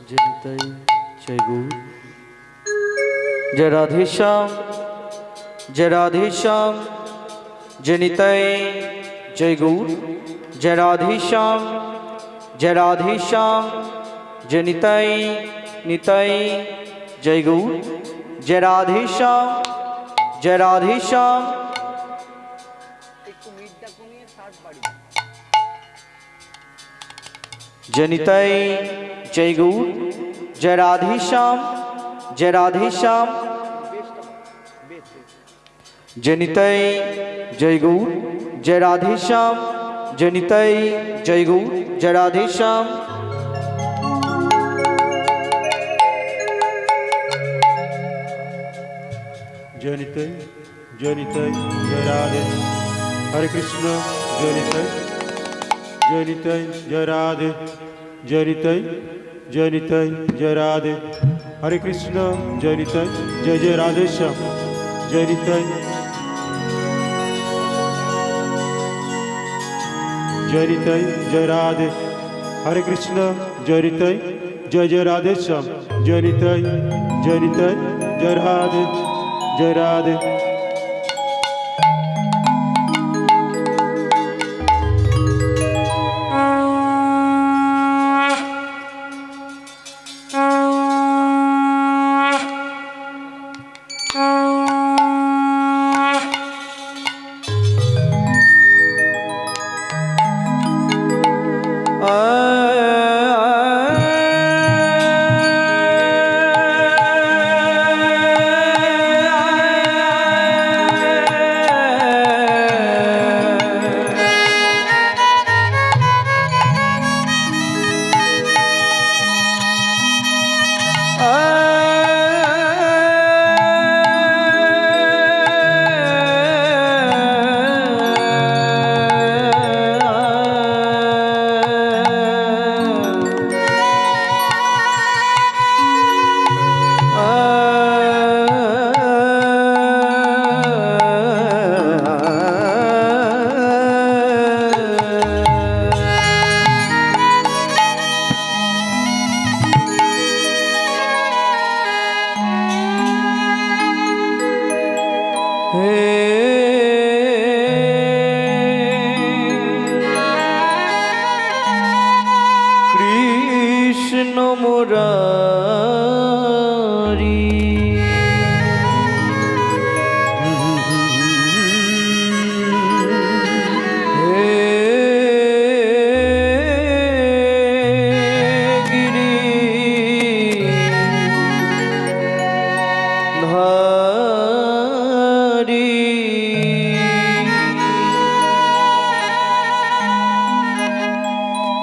जनिताई जय गौर जय राधेश्याम जय राधेश्याम जनिताई जय गौर जय राधेश्याम जय राधेश्याम जनिताई निताई जय गौर जय राधेश्याम जय राधेश्याम जनिताई जय गौर जय राधेश्याम जय राधेश्याम जनिताई जय गौर जय राधेश्याम जनिताई जय गौर जय राधेश्याम जनिताई जनिताई जय राधे हरे कृष्ण जनिताई जनिताई जय राधे जनिताई जनिताई जय राधे हरे कृष्ण जनिताई जय जय राधेश्याम जनिताई जनिताई जय राधे हरे कृष्ण जनिताई जय जय राधेश्याम जनिताई जनिताई जय राधे जय राधे कृष्ण मुरारी हे गिरिधारी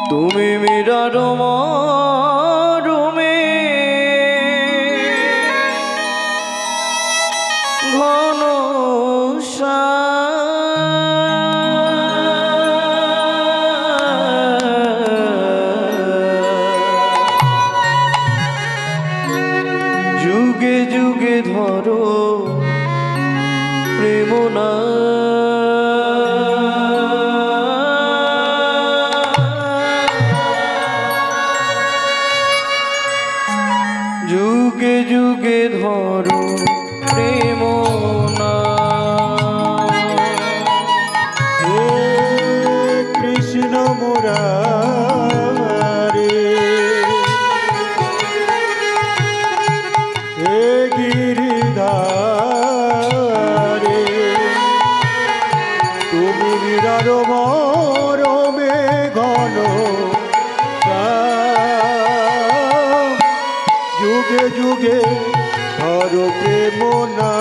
তুমি মিরার মরমে ঘন যুগে যুগে ধরো প্রেমনা যুগে যুগে ধরো প্রেম না हे कृष्ण मुरारी हे गिरिधारी তুমি বিরার মরমে ঘন যুগে যুগে ধরো প্রেম না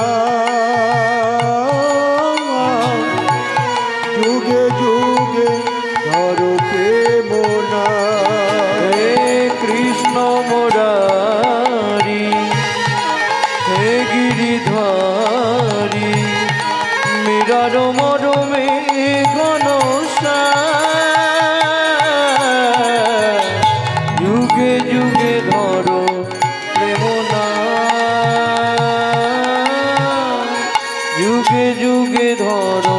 যুগে যুগে ধরো প্রেম না হে কৃষ্ণ মুরারি হে গিরিধারি মীরার মরমে ঘন যুগে যুগে ধরো প্রেম না যুগে যুগে ধরো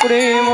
প্রেম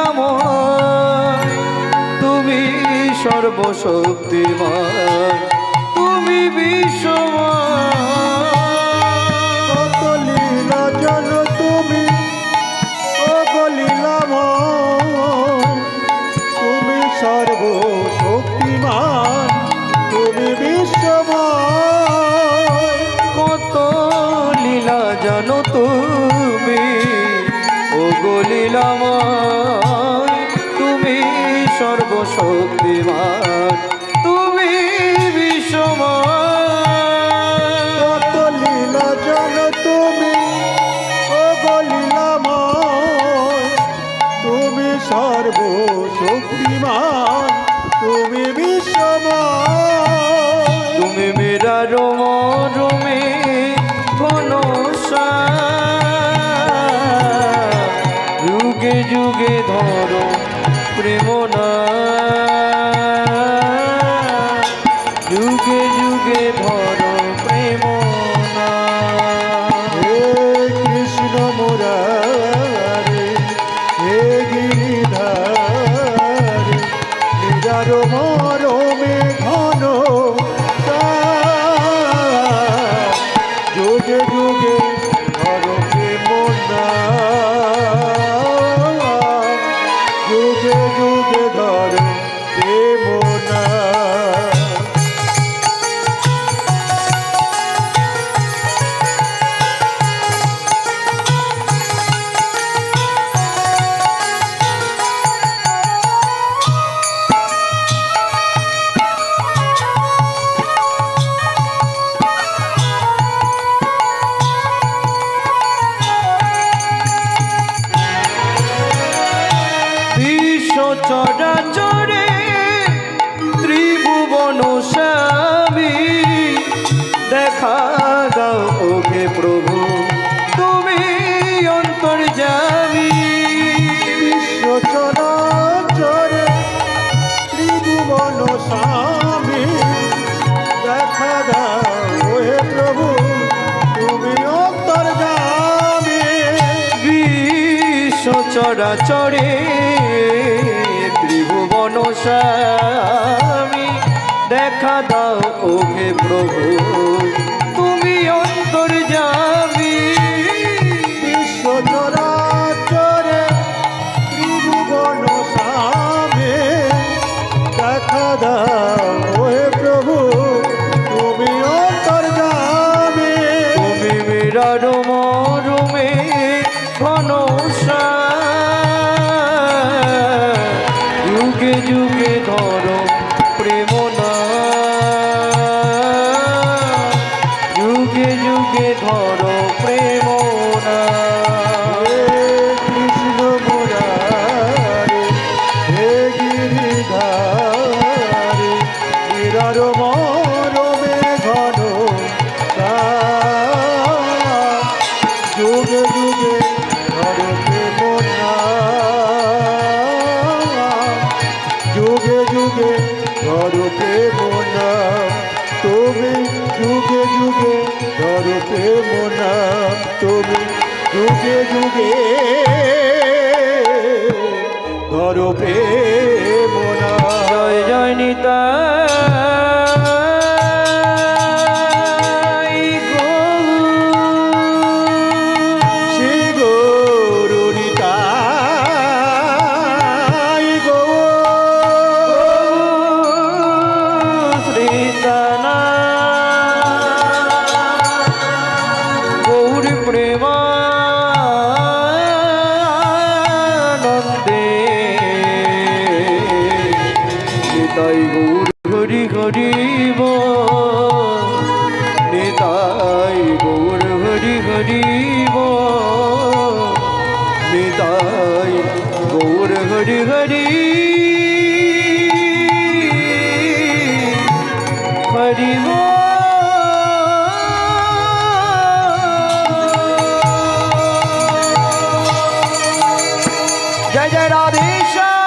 লীলাময় তুমি সর্বশক্তিমান তুমি বিশ্বময় কত লীলা জানো তুমি ও গো লীলাময় তুমি সর্বশক্তিমান তুমি বিশ্বময় কত লীলা জানো তুমি ও গো লীলাময় তুমি সর্বশক্তিমান তুমি বিশ্বময় কত লীলা জানো তুমি ও গো লীলাময় তুমি সর্বশক্তিমান তুমি বিশ্বময় তুমি মীরার মরমে ঘনশ্যাম যুগে যুগে ধরো প্রেমনা যুগে যুগে ধরো প্রেমনা হে কৃষ্ণ মুরারে হে গিরিধারে নিজার মরমে ঘন যুগে যুগে ধর প্রেমনা যুগে যুগে ধর প্রেমনা চরাচরে ত্রিভুবন স্বামী দেখা দাও ওকে প্রভু তুমি অন্তর্যামী বিশ্ব চরাচরে ত্রিভুবন স্বামী দেখা দাও হে প্রভু তুমি অন্তর্যামী বিশ্ব চরাচরে ত্রিভুবন স্বামী দেখা দাও ওকে প্রভু তুমি অন্তর্যামী বিশ্ব চরাচরে ত্রিভুবন স্বামী দেখা দাও হে প্রভু তুমি অন্তর্যামী তুমি মীরার মরমে ঘনশ্যাম যুগে যুগে ধরো প্রেমনা যুগে যুগে ধরো প্রেমনা হে কৃষ্ণ মুরারে হে গিরিধারে নিরার মরমে ঘন যুগে যুগে ধর প্রেমনা যুগে যুগে ধর প্রেমনা তুমি যুগে যুগে ধর প্রেমনা তুমি যুগে যুগে ধর প্রেমনা জয় জয় নিতাই শ্রী গৌর নিতাই শ্রীতানা গৌরী প্রেমানন্দে নিতাই গৌর হরি হরিব নিতাই গৌর হরি হরিব নিতাই গৌর হরি হরি হরিব জয় জয় রাধেশ্যাম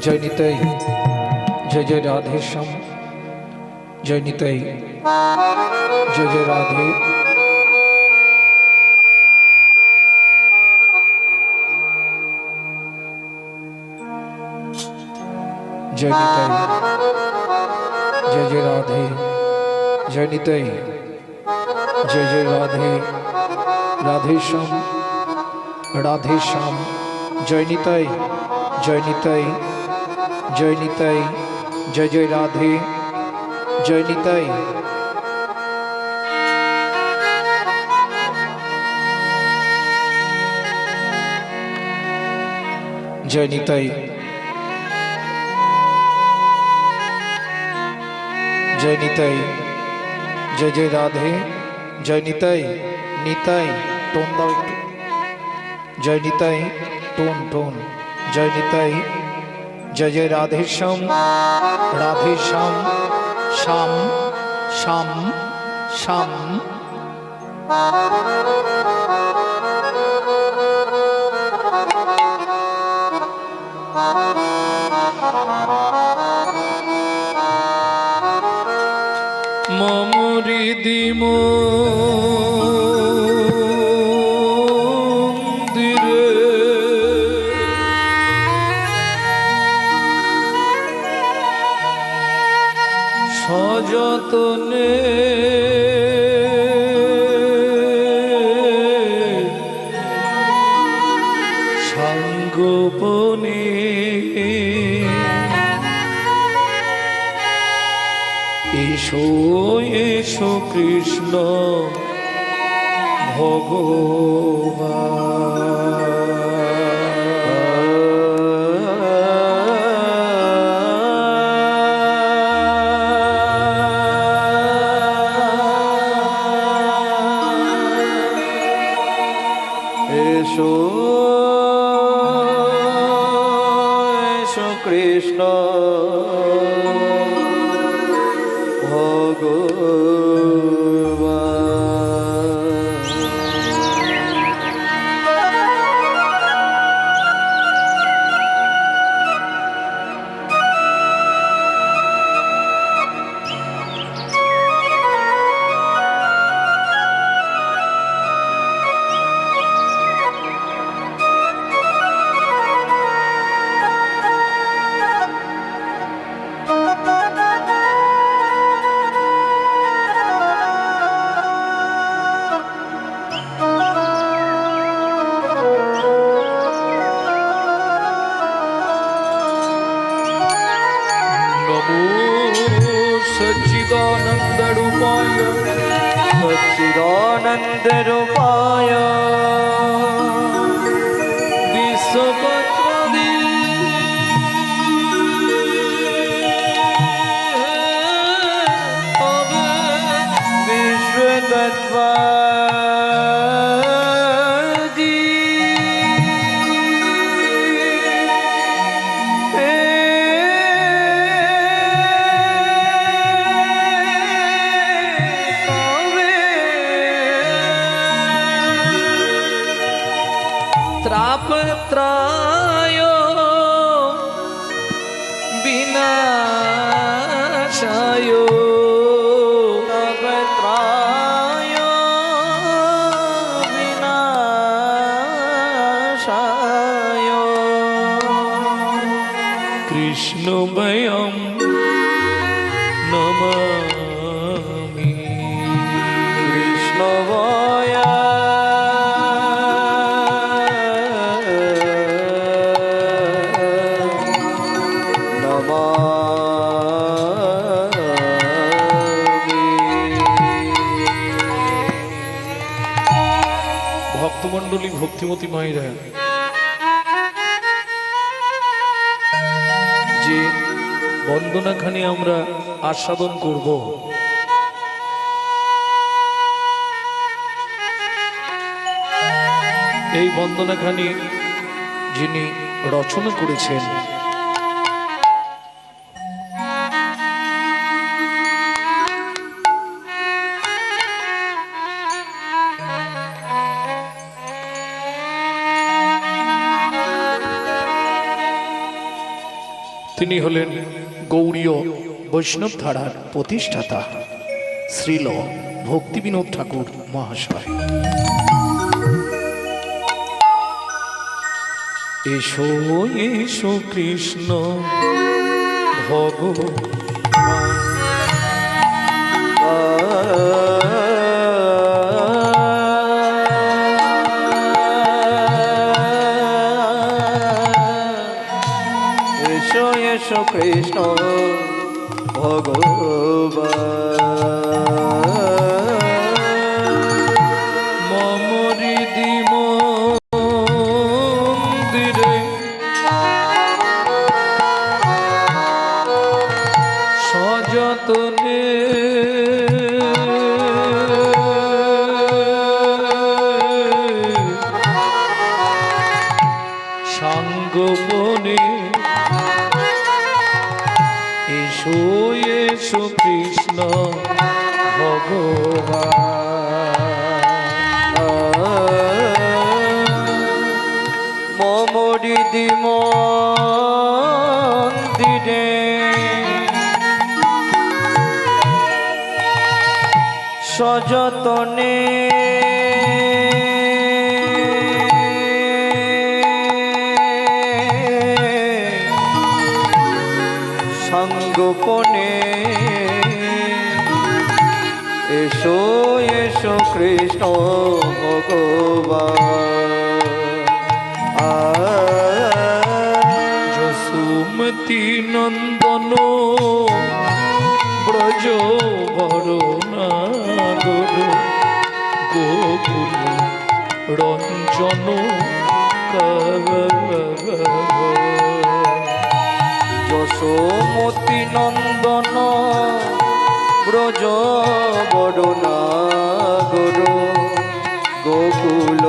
জয় নিতাই, জয় জয় রাধে শ্যাম, জয় নিতাই, জয় জয় রাধে। জয় নিতাই, জয় জয় রাধে, জয় নিতাই, জয় জয় রাধে, রাধে শ্যাম, রাধে শ্যাম, জয় নিতাই, জয় নিতাই, জয় নিতাই, জয় জয় রাধে, জয় নিতাই। জয় নিতাই, জয় নিতাই, জয় জয় রাধে, জয় নিতাই, নিতাই টোন দাও একটু, জয় নিতাই, টোন টোন, জয় নিতাই, জয় জয় রাধে শ্যাম, রাধে শ্যাম, শ্যাম শ্যাম শ্যাম। মমরি দিম সযতনে সাঙ্গোপনে এসো এসো কৃষ্ণ এসো এসো কৃষ্ণ सच्चिदानंद रूपाय, सच्चिदानंद रूपाय विश्वपत्रादि विश्वतत्त्वादि त्रापत्राय विनाशाय, तापत्राय विनाशाय कृष्णमयं नमामि। कृष्णवय ভক্তমণ্ডলী, ভক্তিমতী মায়েরা, যে বন্দনাখানি আমরা আস্বাদন করব, এই বন্দনাখানি যিনি রচনা করেছেন তিনি হলেন গৌড়ীয় বৈষ্ণব ধারার প্রতিষ্ঠাতা শ্রীল ভক্তিবিনোদ ঠাকুর মহাশয়। এসো এসো কৃষ্ণ ভগবান, এসো এসো কৃষ্ণ ভগবান, মম হৃদি মন্দিরে সযতনে সাঙ্গপনে এসো এসো কৃষ্ণ ভগবান, মম হৃদি মন্দিরে সযতনে সাঙ্গপনে এসো এসো কৃষ্ণ ভগবান, যশোমতি নন্দন ব্রজ বরণা গুরু গোকুল রঞ্জন যশোমতি নন্দন ব্রজ বরণা গুরু গোকুল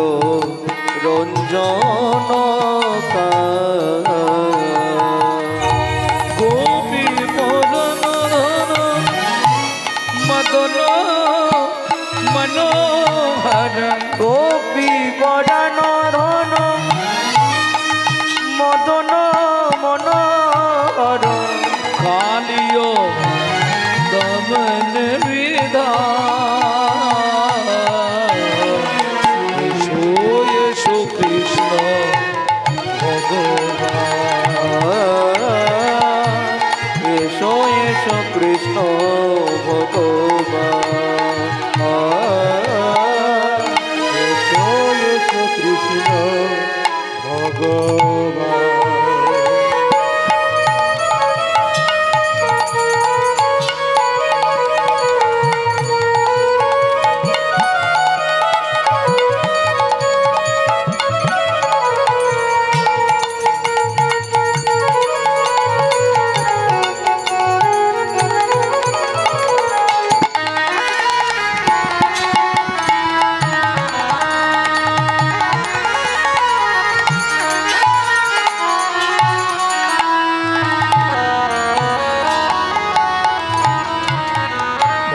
রঞ্জন গোপী মদন মদন মনোহর, গোপী বদন ধন মদন মনোহর, কালিয় দমন বিধান, এসো এসো কৃষ্ণ ভগবান, এসো এসো কৃষ্ণ ভগবান, এসো এসো কৃষ্ণ ভগবান।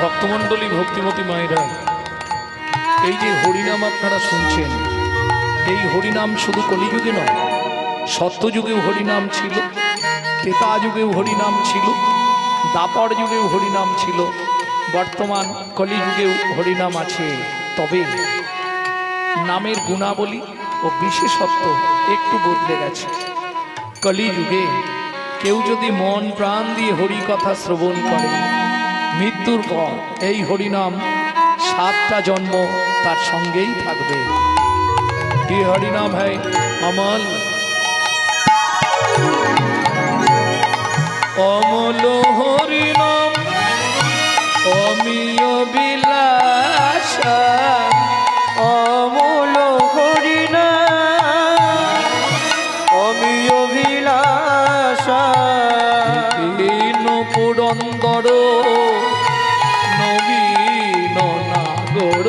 ভক্তমণ্ডলী ভক্তিমতী মায়েরা, এই যে হরিনাম আপনারা শুনছেন, এই হরিনাম শুধু কলিযুগে নয়, সত্যযুগেও হরিনাম ছিল, ত্রেতা যুগেও হরিনাম ছিল, দাপর যুগেও হরিনাম ছিল, বর্তমান কলিযুগেও হরিনাম আছে। তবে নামের গুণাবলী ও বিশেষত্ব একটু বদলে গেছে। কলিযুগে কেউ যদি মন প্রাণ দিয়ে হরি কথা শ্রবণ করে, মৃত্যুর পর এই হরিনাম 7টা জন্ম তার সঙ্গেই থাকবে। ये हरिनाम है अमल, अमल हरिनाम अमीय বিলাস, অমূল হরিনাম অমিয় বিলাস, দীন পুরন্দর নবীন নাগর,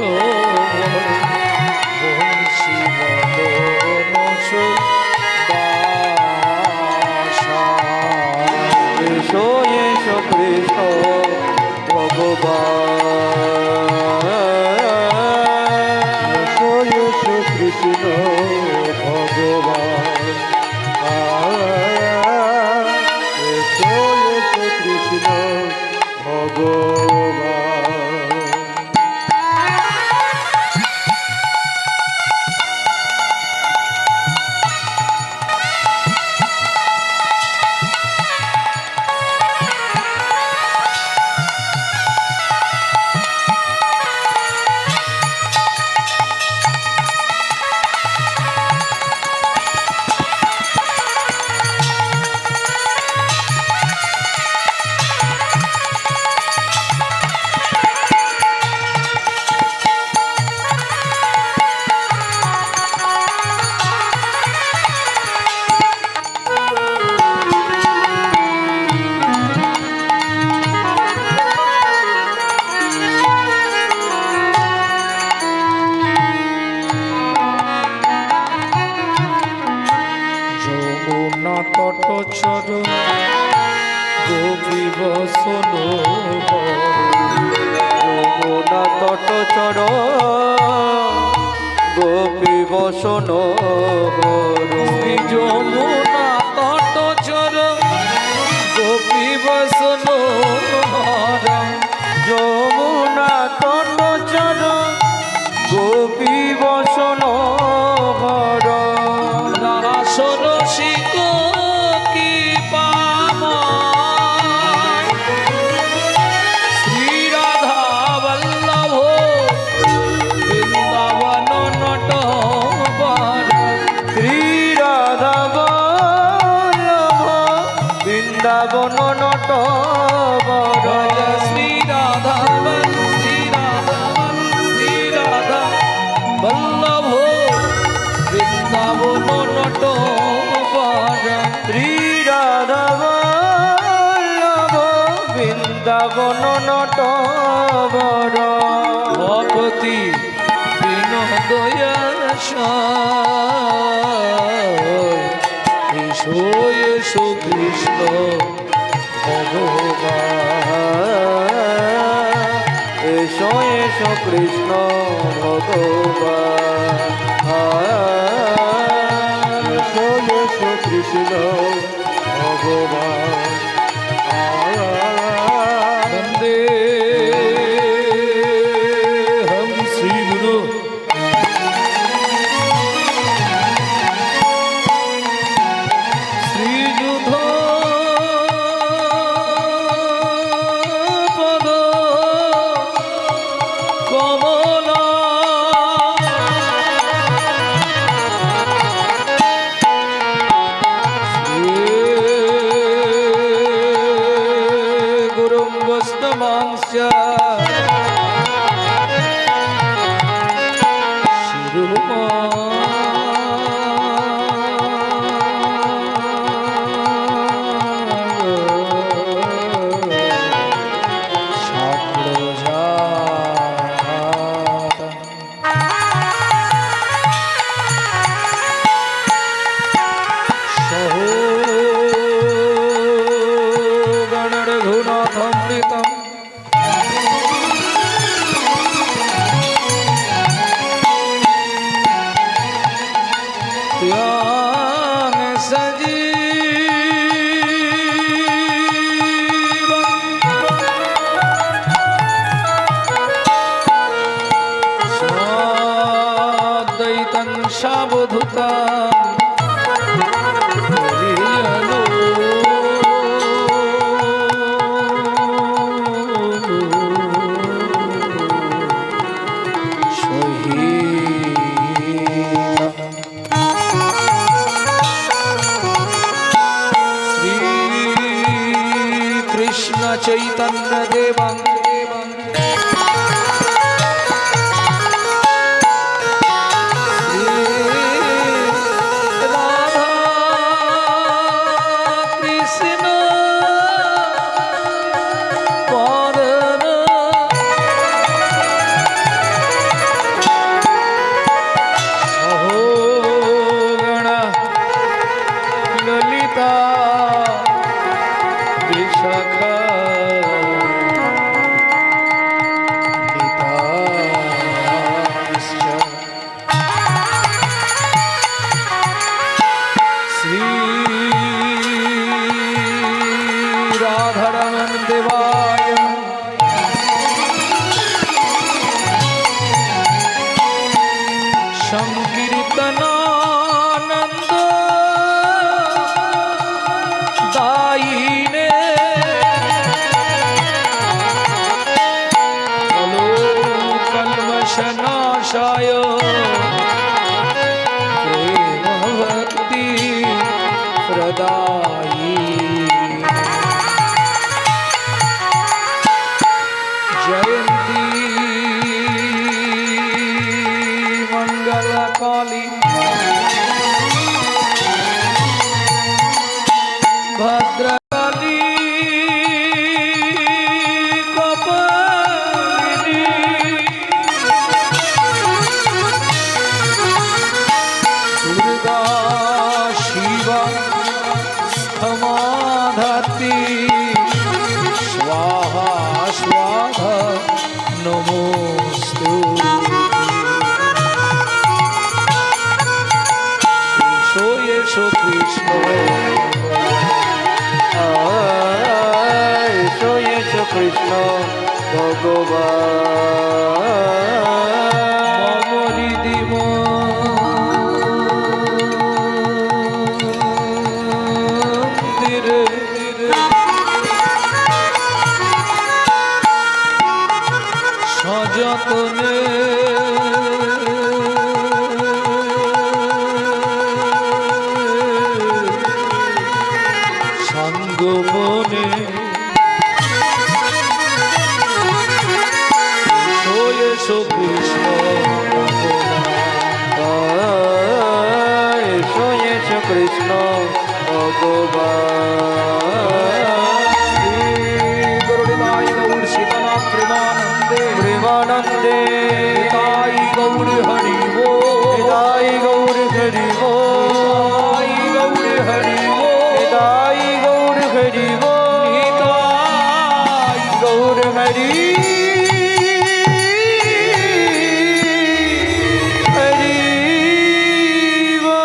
বংশী বদন সুবাসা। এসো এসো কৃষ্ণ ভগবান, এসো এসো কৃষ্ণ ভগবান, এসো যমুনা তটচর গোপী বসন যমুনা তটচর গোপী বসন যমুনা তটচর গোপী বসন যমুনা তটচর গোপী বসন রাসরসিক কি পাম শ্রী রাধা বল্লভ বৃন্দাবন নট শ্রী রাধা বল্লভ বৃন্দাবন নট শ্রী রাধা শ্রী রাধা বল্লভ বৃন্দাবন নট শ্রী রাধা বল্লভ বৃন্দাবন নট ভক্তি বিনোদয়াস এসো এসো কৃষ্ণ ভগবান এসো এসো কৃষ্ণ ভগবান এসো এসো কৃষ্ণ ভগবান বন্দে হম শ্রী গুরু শ্রীযুধ পদ কমলা গুরুং বৈষ্ণবাংশ শিরোমা গণরঘুনাথমৃতম ত্যাং সদৈতং সাবধূতাং কৃষ্ণ চৈতন্য দেবং রাধা কৃষ্ণ পরন সহগণ ললিতা বিশাখা নিতাশ্চ শ্রী রাধারমণ দেবায় নমস্তে। এসো এসো কৃষ্ণ, এসো এসো কৃষ্ণ ভগবান। মমরি দিম সযতনে সাঙ্গমনে এসো কৃষ্ণ এসো এসো কৃষ্ণ ভগবান। গৌর সীতানাথ প্রেমানন্দে প্রেমানন্দে তাই গৌর হরি বো, তাই গৌর হরি বো, তাই গৌর হরি বো, তাই গৌর হরি বো, তাই গৌর হরি হরি বো।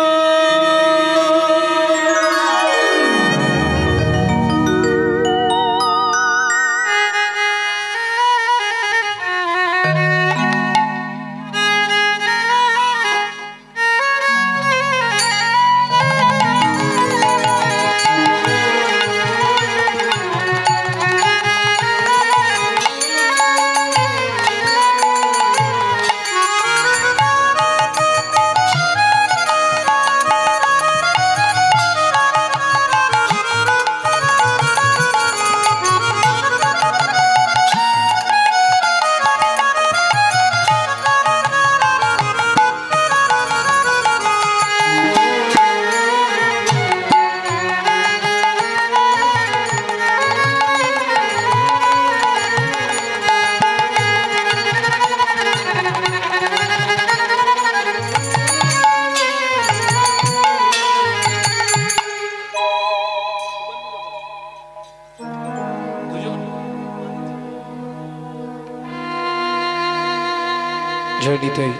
জয় নিতাই,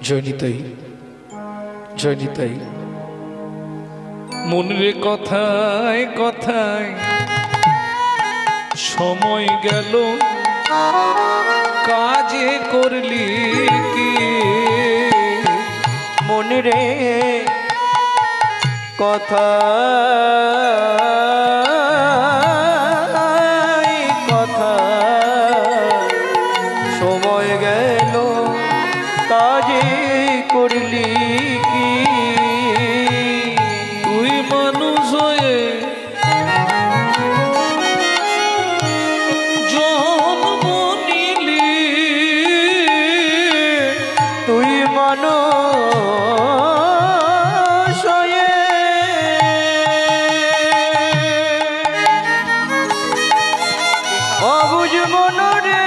জয় নিতাই, জয় নিতাই। মনের কথায় কথায় সময় গেল, কাজে করলি কি মনে রে কথা কথা সময় গেল কাজে করলি কি তুই মানুষ হয়ে জন্ম নিলি, তুই মানুষ হয়ে অবুঝ মনরে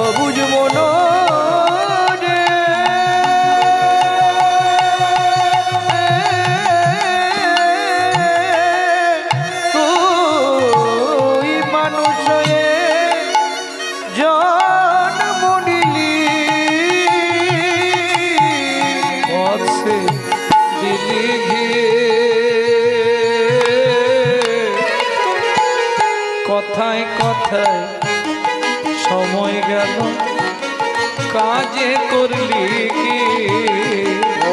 অবুঝ মনরে তুই মানুষ হয়ে জন্ম নিলি পথে দিলি ঘিরে, কথায় কথায় সময় গেল, কাজে করলি কি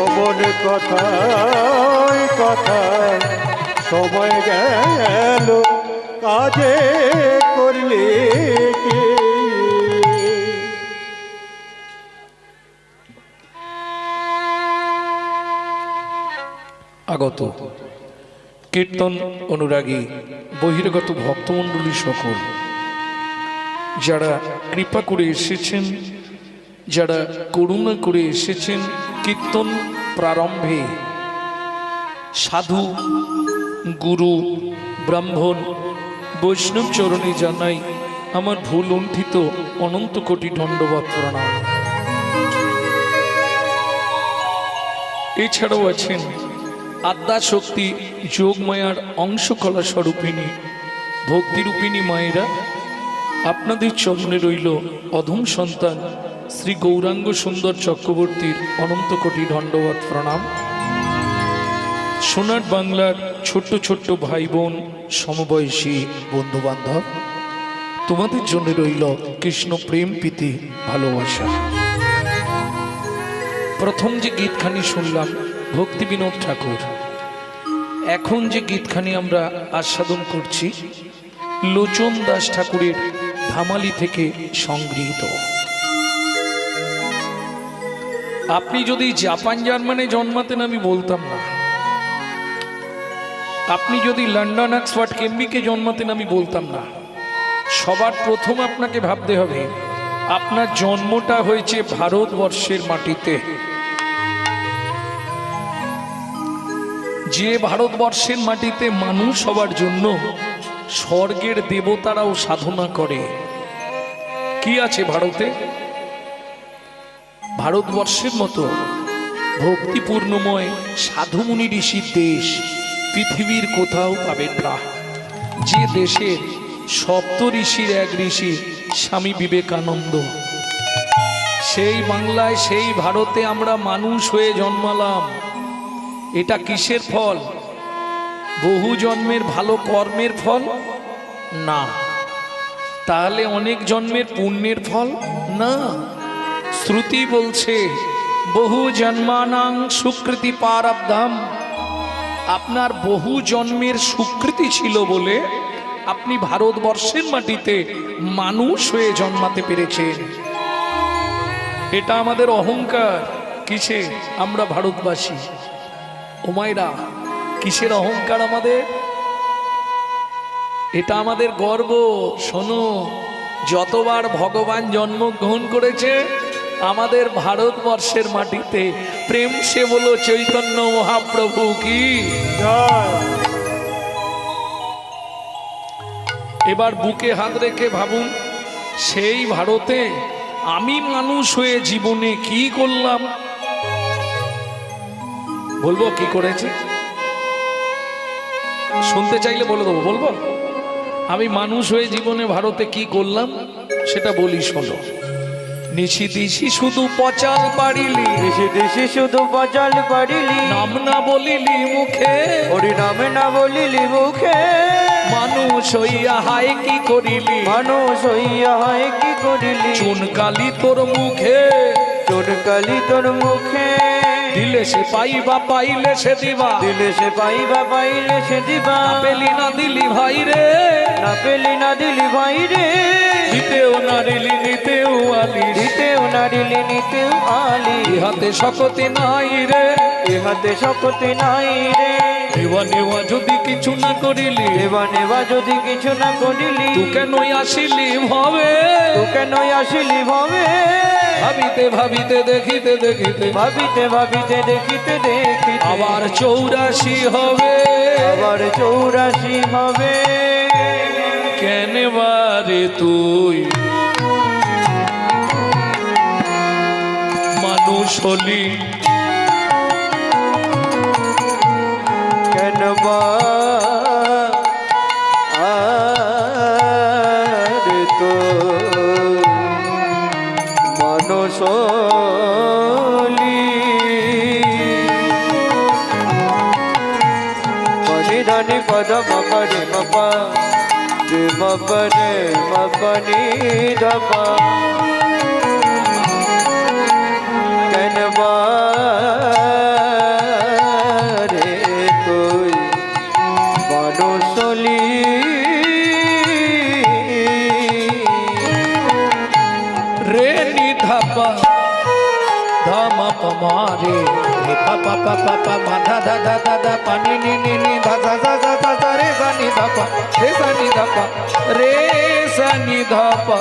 অমন কথায় কথায় সময় গেল, কাজে করলি কি আগত কীর্তন অনুরাগী বহির্গত ভক্তমণ্ডলী সকল যারা কৃপা করে এসেছেন, যারা করুণা করে এসেছেন, কীর্তন প্রারম্ভে সাধু গুরু ব্রাহ্মণ বৈষ্ণব চরণে জানাই আমার ভুল লুণ্ঠিত অনন্ত কোটি দণ্ডবত প্রণাম। এছাড়াও আছেন আদ্যা শক্তি যোগমায়ার অংশকলা স্বরূপিণী ভক্তিরূপিণী মায়েরা। আপনাদের চরণে রইল অধম সন্তান শ্রী গৌরাঙ্গ সুন্দর চক্রবর্তীর অনন্ত কোটি দণ্ডবত প্রণাম। সোনার বাংলার ছোট্ট ছোট্ট ভাই বোন সমবয়সী বন্ধু বান্ধব, তোমাদের জন্য রইল কৃষ্ণ প্রেম প্রীতি ভালোবাসা। প্রথম যে গীতখানি শুনলাম ভক্তি বিনোদ ঠাকুর, এখন যে গীতখানি আমরা আস্বাদন করছি লোচন দাস ঠাকুরের ধামালি থেকে সংগৃহীত। আপনি যদি জাপান জার্মানে জন্মাতেন আমি বলতাম না, আপনি যদি লন্ডন অক্সফোর্ড কেমব্রিজে জন্মাতেন আমি বলতাম না। সবার প্রথম আপনাকে ভাবতে হবে আপনার জন্মটা হয়েছে ভারতবর্ষের মাটিতে। যে ভারতবর্ষের মাটিতে মানুষ হবার জন্য স্বর্গের দেবতারাও সাধনা করে। কি আছে ভারতে? ভারতবর্ষের মতো ভক্তিপূর্ণময় সাধুমুনি ঋষির দেশ পৃথিবীর কোথাও পাবেন না। যে দেশের সপ্ত ঋষির এক ঋষি স্বামী বিবেকানন্দ, সেই বাংলায় সেই ভারতে আমরা মানুষ হয়ে জন্মালাম। এটা কিসের ফল? বহু জন্মের ভালো কর্মের ফল না। তাহলে অনেক জন্মের পুণ্যের ফল না। শ্রুতি বলছে বহু জন্মানাং সুকৃতি পারাব্ধাম। আপনার বহু জন্মের সুকৃতি ছিল বলে আপনি ভারতবর্ষের মাটিতে মানুষ হয়ে জন্মাতে পেরেছেন। এটা আমাদের অহংকার। কিসে? আমরা ভারতবাসী। ও মায়েরা, কিসের অহংকার আমাদের? এটা আমাদের গর্ব। শোনো, যতবার ভগবান জন্মগ্রহণ করেছে আমাদের ভারতবর্ষের মাটিতে, প্রেম সে বলো চৈতন্য মহাপ্রভু কি জয়। এবার বুকে হাত রেখে ভাবুন, সেই ভারতে আমি মানুষ হয়ে জীবনে কি করলাম? বলবো কি করেছে? শুনতে চাইলে বলে দেবো। বলবো আমি মানুষ হয়ে জীবনে ভারতে কি করলাম সেটা বলি, শোনো। নিশি দিশি শুধু পচাল পারিলি, দেশে দেশে শুধু বজাল পারিলি, নাম না বলিলি মুখে, হরি নামে না বলিলি মুখে, মানুষ হইয়া হায় কি করিলি, মানুষ হইয়া হয় কি করিলি, চুন কালি তোর মুখে, চোর কালি তোর মুখে, দিলে সে পাইবা পাইলে সে দিবা, দিলে সে পাইবা পাইলে সে দিবা, না পেলি না দিলি ভাই রে, না পেলি না দিলি ভাই রে, দিতেও না দিলি নিতেও আলি, দিতেও না দিলি নিতেও আলি, ইহাতে শকতি নাই রে, ইহাতে শক্তি নাই রে, নেওয়া নেওয়া যদি কিছু না করিলি, নেবা নেবা যদি কিছু না করিলি, তু কেনই আসিলি ভবে, তু কেন আসিলি ভবে, ভাবিতে ভাবিতে দেখিতে দেখিতে ভাবিতে ভাবিতে দেখিতে দেখিতে আবার 84 হবে, আবার 84 হবে, কেন বারে তুই মানুষ হলি, কেন বা আরে তো মানুষ হলি, পনি ধনি পদ মপরে মপা রে মপরে মপনি ধপা, কেন বা রে তুই মানুষ হলি, রে নি ধাপা ধামা পমারে রে পাপা পাপা পাপা ধা ধা ধা ধা ধা পানি নি নি নি ধা ধা ধা ধা ধা ধা রে সানি ধাপা রে সানি ধাপা রে সানি ধাপা